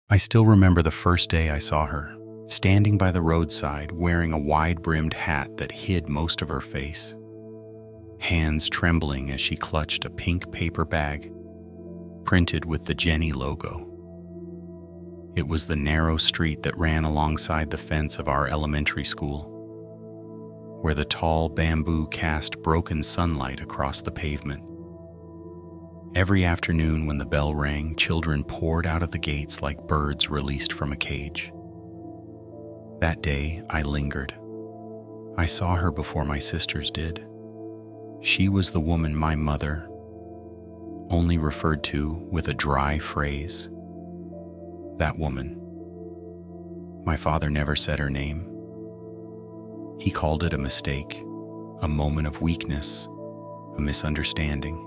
I still remember the first day I saw her, standing by the roadside wearing a wide-brimmed hat that hid most of her face, hands trembling as she clutched a pink paper bag printed with the Jenny logo. It was the narrow street that ran alongside the fence of our elementary school, where the tall bamboo cast broken sunlight across the pavement. Every afternoon when the bell rang, children poured out of the gates like birds released from a cage. That day, I lingered. I saw her before my sisters did. She was the woman my mother only referred to with a dry phrase. That woman. My father never said her name. He called it a mistake, a moment of weakness, a misunderstanding.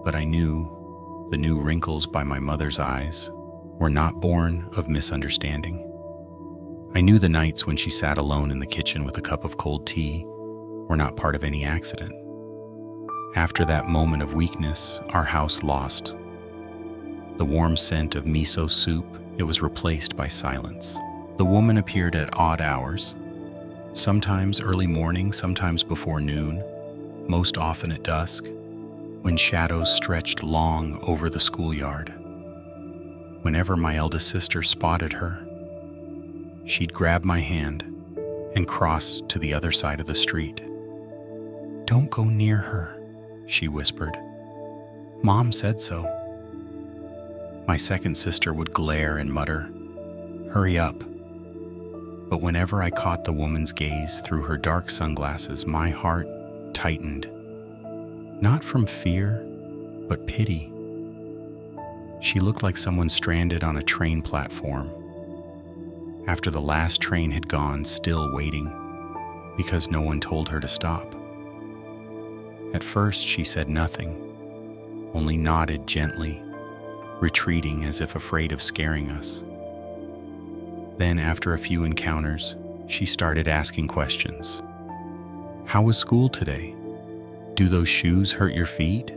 But I knew the new wrinkles by my mother's eyes were not born of misunderstanding. I knew the nights when she sat alone in the kitchen with a cup of cold tea were not part of any accident. After that moment of weakness, our house lost the warm scent of miso soup. It was replaced by silence. The woman appeared at odd hours, sometimes early morning, sometimes before noon, most often at dusk, when shadows stretched long over the schoolyard. Whenever my eldest sister spotted her, she'd grab my hand and cross to the other side of the street. "Don't go near her," she whispered. "Mom said so." My second sister would glare and mutter, "Hurry up." But whenever I caught the woman's gaze through her dark sunglasses, my heart tightened. Not from fear, but pity. She looked like someone stranded on a train platform, after the last train had gone, still waiting, because no one told her to stop. At first she said nothing, only nodded gently, retreating as if afraid of scaring us. Then, after a few encounters, she started asking questions. "How was school today? Do those shoes hurt your feet?"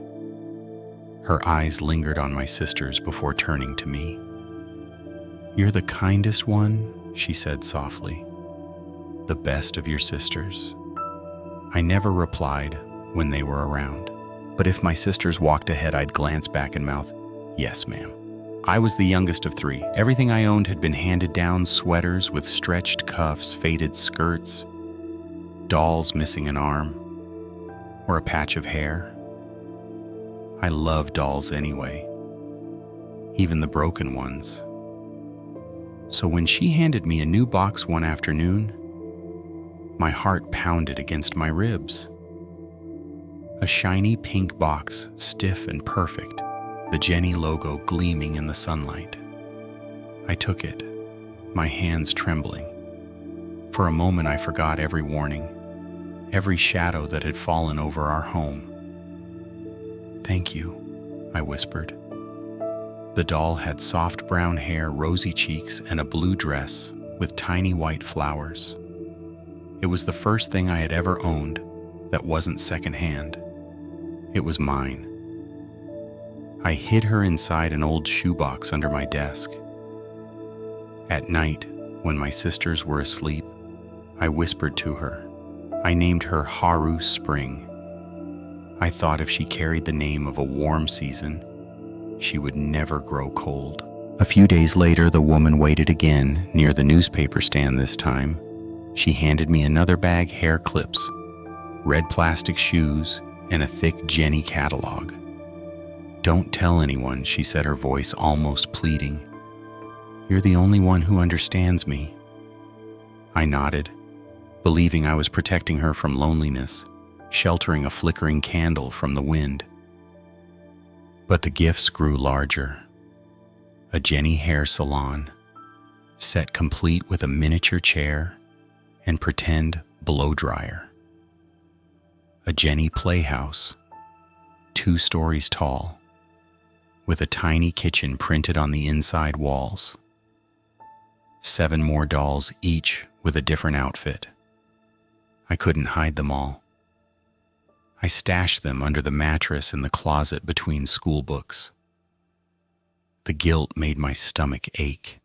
Her eyes lingered on my sisters before turning to me. "You're the kindest one," she said softly. "The best of your sisters." I never replied when they were around, but if my sisters walked ahead, I'd glance back and mouth, "Yes, ma'am." I was the youngest of three. Everything I owned had been handed down: sweaters with stretched cuffs, faded skirts, dolls missing an arm, or a patch of hair. I love dolls anyway, even the broken ones. So when she handed me a new box one afternoon, my heart pounded against my ribs. A shiny pink box, stiff and perfect, the Jenny logo gleaming in the sunlight. I took it, my hands trembling. For a moment I forgot every warning, every shadow that had fallen over our home. "Thank you," I whispered. The doll had soft brown hair, rosy cheeks, and a blue dress with tiny white flowers. It was the first thing I had ever owned that wasn't secondhand. It was mine. I hid her inside an old shoebox under my desk. At night, when my sisters were asleep, I whispered to her. I named her Haru Spring. I thought if she carried the name of a warm season, she would never grow cold. A few days later, the woman waited again near the newspaper stand this time. She handed me another bag, hair clips, red plastic shoes, and a thick Jenny catalog. "Don't tell anyone," she said, her voice almost pleading. "You're the only one who understands me." I nodded, believing I was protecting her from loneliness, sheltering a flickering candle from the wind. But the gifts grew larger. A Jenny hair salon, set complete with a miniature chair and pretend blow dryer. A Jenny playhouse, 2 stories tall, with a tiny kitchen printed on the inside walls. 7 more dolls, each with a different outfit. I couldn't hide them all. I stashed them under the mattress in the closet between school books. The guilt made my stomach ache.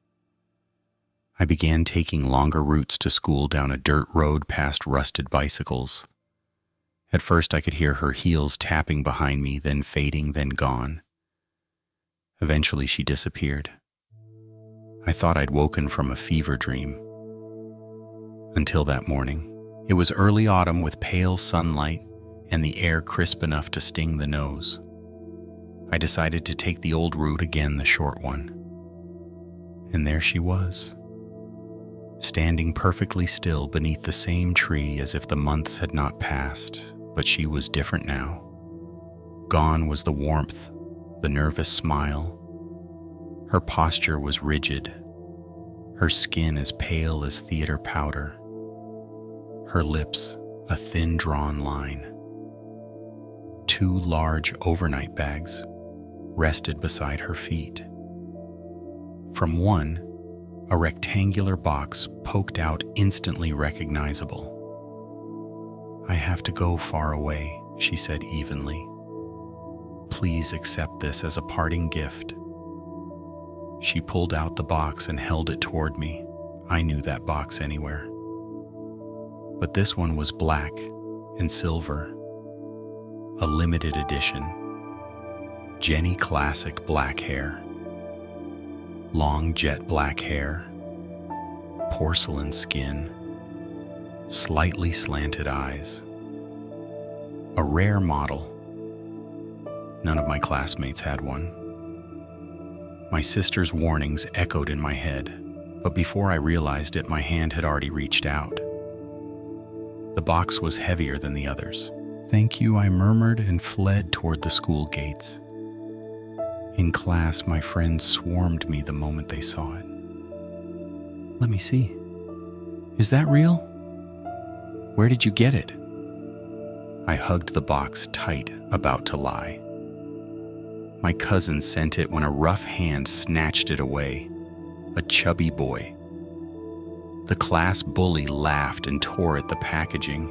I began taking longer routes to school down a dirt road past rusted bicycles. At first I could hear her heels tapping behind me, then fading, then gone. Eventually she disappeared. I thought I'd woken from a fever dream. Until that morning. It was early autumn with pale sunlight and the air crisp enough to sting the nose. I decided to take the old route again, the short one. And there she was, standing perfectly still beneath the same tree as if the months had not passed, but she was different now. Gone was the warmth, the nervous smile. Her posture was rigid, her skin as pale as theater powder, her lips a thin drawn line. 2 large overnight bags rested beside her feet. From one, a rectangular box poked out, instantly recognizable. "I have to go far away," she said evenly. "Please accept this as a parting gift." She pulled out the box and held it toward me. I knew that box anywhere. But this one was black and silver, a limited edition. Jenny classic black hair, long jet black hair, porcelain skin, slightly slanted eyes. A rare model. None of my classmates had one. My sister's warnings echoed in my head, but before I realized it, my hand had already reached out. The box was heavier than the others. "Thank you," I murmured and fled toward the school gates. In class, my friends swarmed me the moment they saw it. "Let me see. Is that real? Where did you get it?" I hugged the box tight, about to lie. My cousin sent it when a rough hand snatched it away. A chubby boy. The class bully laughed and tore at the packaging.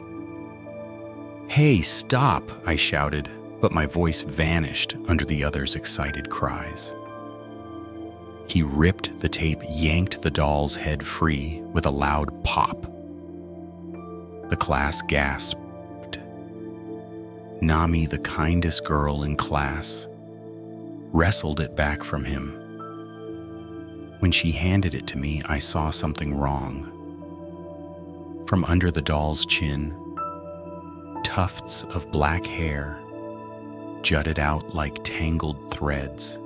"Hey, stop!" I shouted, but my voice vanished under the others' excited cries. He ripped the tape, yanked the doll's head free with a loud pop. The class gasped. Nami, the kindest girl in class, wrestled it back from him. When she handed it to me, I saw something wrong. From under the doll's chin, tufts of black hair jutted out like tangled threads.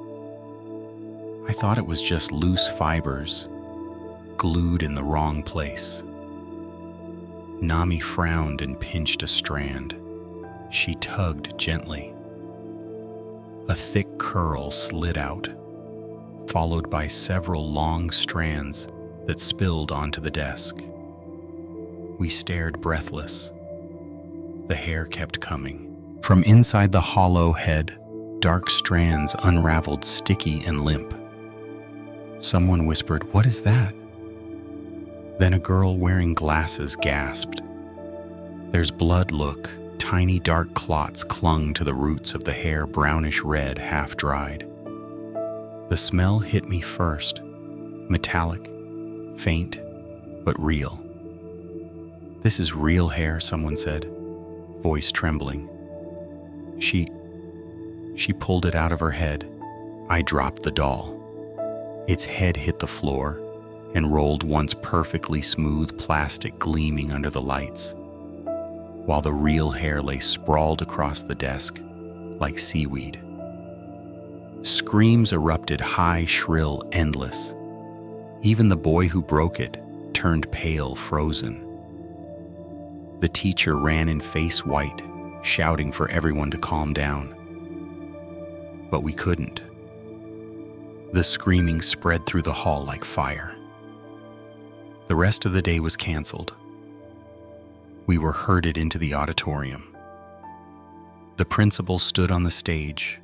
I thought it was just loose fibers, glued in the wrong place. Nami frowned and pinched a strand. She tugged gently. A thick curl slid out, followed by several long strands that spilled onto the desk. We stared breathless. The hair kept coming. From inside the hollow head, dark strands unraveled, sticky and limp. Someone whispered, "What is that?" Then a girl wearing glasses gasped. "There's blood, look." Tiny dark clots clung to the roots of the hair, brownish red, half-dried. The smell hit me first, metallic, faint, but real. "This is real hair," someone said, voice trembling. She pulled it out of her head. I dropped the doll. Its head hit the floor and rolled, once perfectly smooth plastic gleaming under the lights, while the real hair lay sprawled across the desk like seaweed. Screams erupted, high, shrill, endless. Even the boy who broke it turned pale, frozen. The teacher ran in face white, shouting for everyone to calm down. But we couldn't. The screaming spread through the hall like fire. The rest of the day was canceled. We were herded into the auditorium. The principal stood on the stage,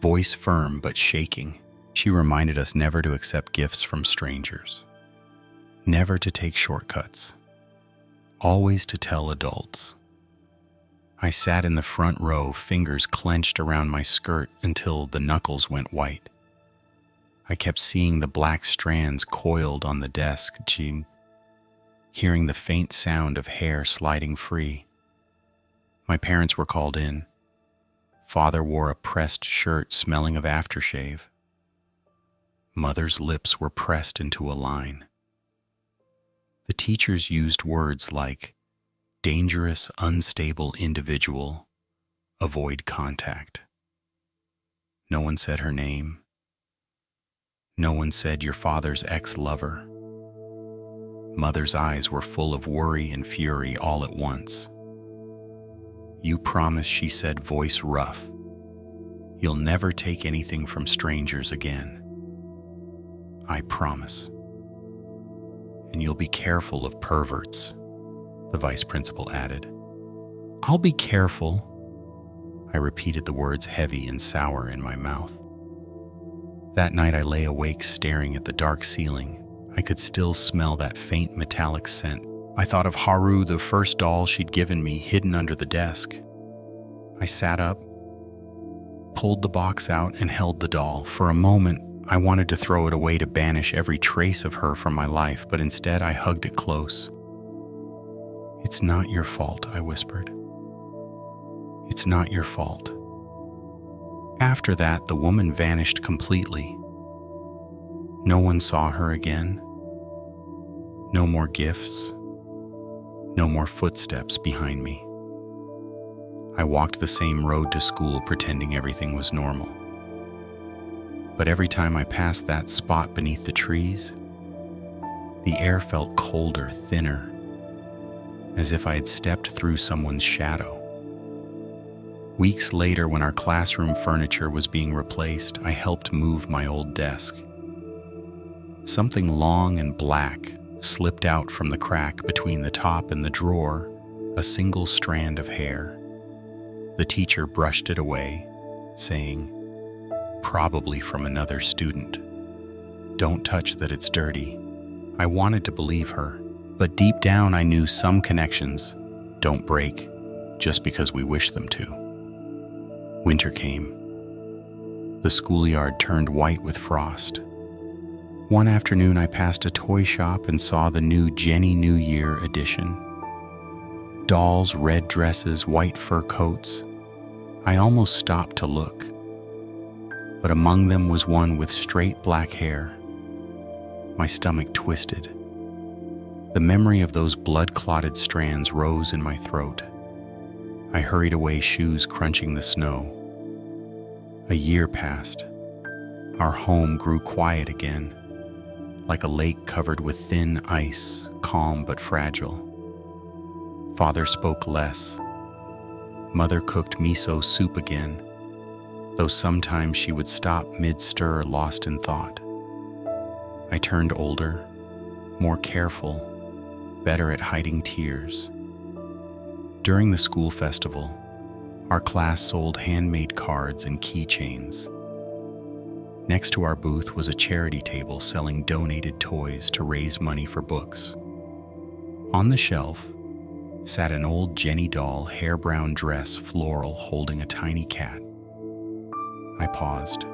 voice firm but shaking. She reminded us never to accept gifts from strangers, never to take shortcuts, always to tell adults. I sat in the front row, fingers clenched around my skirt until the knuckles went white. I kept seeing the black strands coiled on the desk, hearing the faint sound of hair sliding free. My parents were called in. Father wore a pressed shirt smelling of aftershave. Mother's lips were pressed into a line. The teachers used words like dangerous, unstable individual, avoid contact. No one said her name. No one said your father's ex-lover. Mother's eyes were full of worry and fury all at once. You promise, she said, voice rough. You'll never take anything from strangers again. I promise. And you'll be careful of perverts, the vice principal added. I'll be careful. I repeated the words heavy and sour in my mouth. That night I lay awake staring at the dark ceiling. I could still smell that faint metallic scent. I thought of Haru, the first doll she'd given me, hidden under the desk. I sat up, pulled the box out, and held the doll. For a moment, I wanted to throw it away to banish every trace of her from my life, but instead I hugged it close. It's not your fault, I whispered. It's not your fault. After that, the woman vanished completely. No one saw her again. No more gifts. No more footsteps behind me. I walked the same road to school pretending everything was normal. But every time I passed that spot beneath the trees, the air felt colder, thinner, as if I had stepped through someone's shadow. Weeks later, when our classroom furniture was being replaced, I helped move my old desk. Something long and black slipped out from the crack between the top and the drawer, a single strand of hair. The teacher brushed it away, saying, "Probably from another student. Don't touch that, it's dirty." I wanted to believe her, but deep down I knew some connections don't break just because we wish them to. Winter came. The schoolyard turned white with frost. One afternoon I passed a toy shop and saw the new Jenny New Year edition. Dolls, red dresses, white fur coats. I almost stopped to look. But among them was one with straight black hair. My stomach twisted. The memory of those blood-clotted strands rose in my throat. I hurried away, shoes crunching the snow. A year passed. Our home grew quiet again, like a lake covered with thin ice, calm but fragile. Father spoke less. Mother cooked miso soup again, though sometimes she would stop mid-stir, lost in thought. I turned older, more careful, better at hiding tears. During the school festival, our class sold handmade cards and keychains. Next to our booth was a charity table selling donated toys to raise money for books. On the shelf sat an old Jenny doll, hair-brown dress, floral, holding a tiny cat. I paused.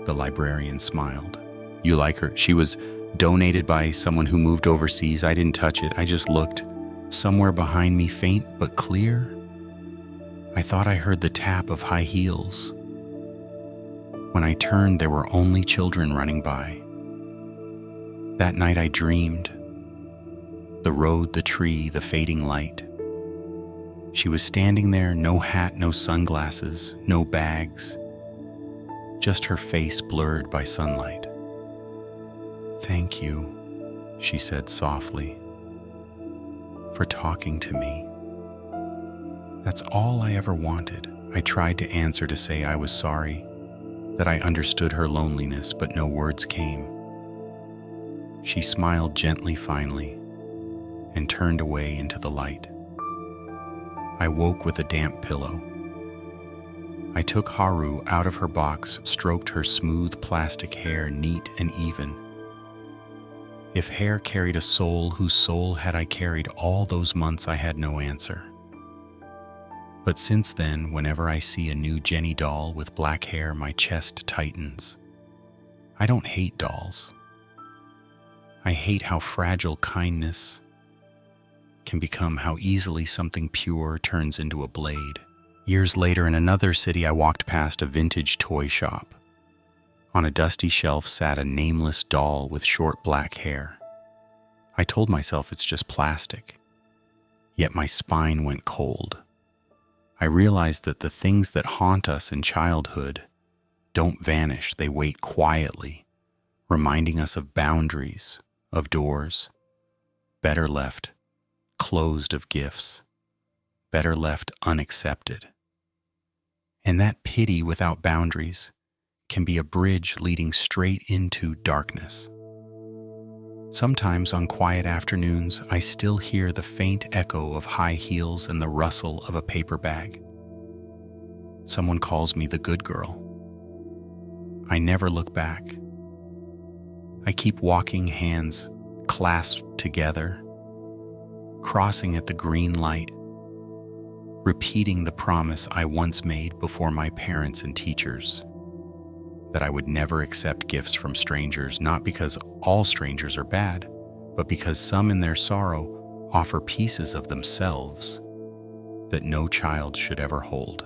The librarian smiled. "You like her? She was donated by someone who moved overseas. I didn't touch it. I just looked. Somewhere behind me, faint but clear, I thought I heard the tap of high heels. When I turned, there were only children running by. That night I dreamed. The road, the tree, the fading light. She was standing there, no hat, no sunglasses, no bags, just her face blurred by sunlight. "Thank you," she said softly, "for talking to me." That's all I ever wanted. I tried to answer, to say I was sorry, that I understood her loneliness, but no words came. She smiled gently finally and turned away into the light. I woke with a damp pillow. I took Haru out of her box, stroked her smooth plastic hair, neat and even. If hair carried a soul, whose soul had I carried all those months? I had no answer. But since then, whenever I see a new Jenny doll with black hair, my chest tightens. I don't hate dolls. I hate how fragile kindness can become, how easily something pure turns into a blade. Years later, in another city, I walked past a vintage toy shop. On a dusty shelf sat a nameless doll with short black hair. I told myself it's just plastic, yet my spine went cold. I realized that the things that haunt us in childhood don't vanish, they wait quietly, reminding us of boundaries, of doors, better left closed, of gifts, better left unaccepted. And that pity without boundaries can be a bridge leading straight into darkness. Sometimes on quiet afternoons, I still hear the faint echo of high heels and the rustle of a paper bag. Someone calls me the good girl. I never look back. I keep walking, hands clasped together, crossing at the green light, repeating the promise I once made before my parents and teachers, that I would never accept gifts from strangers, not because all strangers are bad, but because some in their sorrow offer pieces of themselves that no child should ever hold.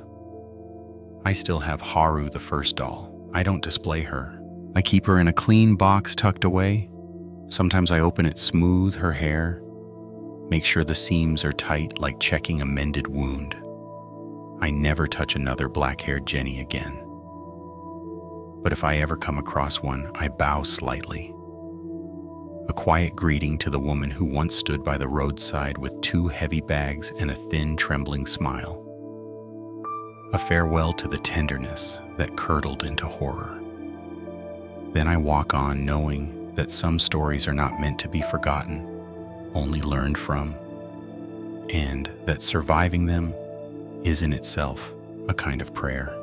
I still have Haru, the first doll. I don't display her. I keep her in a clean box tucked away. Sometimes I open it, smooth her hair, make sure the seams are tight, like checking a mended wound. I never touch another black-haired Jenny again. But if I ever come across one, I bow slightly. A quiet greeting to the woman who once stood by the roadside with 2 heavy bags and a thin, trembling smile. A farewell to the tenderness that curdled into horror. Then I walk on, knowing that some stories are not meant to be forgotten, only learned from, and that surviving them is in itself a kind of prayer.